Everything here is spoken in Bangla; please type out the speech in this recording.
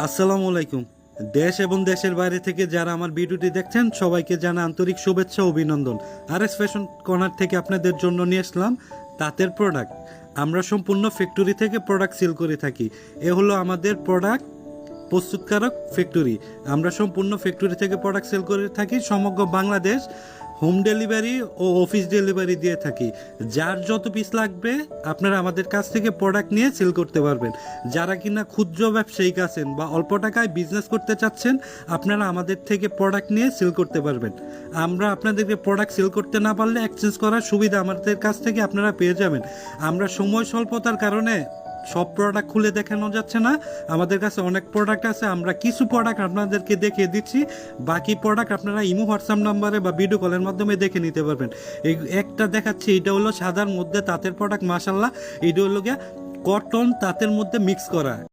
আসসালামু আলাইকুম। দেশ এবং দেশের বাইরে থেকে যারা আমার ভিডিওটি দেখছেন সবাইকে জানা আন্তরিক শুভেচ্ছা ও অভিনন্দন। আর এস ফ্যাশন কর্নার থেকে আপনাদের জন্য নিয়ে আসলাম তাঁতের প্রোডাক্ট। আমরা সম্পূর্ণ ফ্যাক্টরি থেকে প্রোডাক্ট সেল করে থাকি। এ হলো আমাদের প্রোডাক্ট প্রস্তুতকারক ফ্যাক্টরি। আমরা সম্পূর্ণ ফ্যাক্টরি থেকে প্রোডাক্ট সেল করে থাকি। সমগ্র বাংলাদেশ হোম ডেলিভারি ও অফিস ডেলিভারি দিয়ে থাকি। যার যত পিস লাগবে আপনারা আমাদের কাছ থেকে প্রোডাক্ট নিয়ে সেল করতে পারবেন। যারা কিনা ক্ষুদ্র ব্যবসায়িক আছেন বা অল্প টাকায় বিজনেস করতে চাচ্ছেন, আপনারা আমাদের থেকে প্রোডাক্ট নিয়ে সেল করতে পারবেন। আমরা আপনাদেরকে প্রোডাক্ট সেল করতে না পারলে এক্সচেঞ্জ করার সুবিধা আমাদের কাছ থেকে আপনারা পেয়ে যাবেন। আমরা সময় স্বল্পতার কারণে সব প্রোডাক্ট খুলে দেখানো যাচ্ছে না। আমাদের কাছে অনেক প্রোডাক্ট আছে, আমরা কিছু প্রোডাক্ট আপনাদেরকে দেখিয়ে দিচ্ছি। বাকি প্রোডাক্ট আপনারা ইমো হোয়াটসঅ্যাপ নাম্বারে বা ভিডিও কলের মাধ্যমে দেখে নিতে পারবেন। এই একটা দেখাচ্ছি, এটা হলো সাদার মধ্যে তাঁতের প্রোডাক্ট। মাশাল্লাহ, এটা হলো গিয়া কটন তাঁতের মধ্যে মিক্স করা।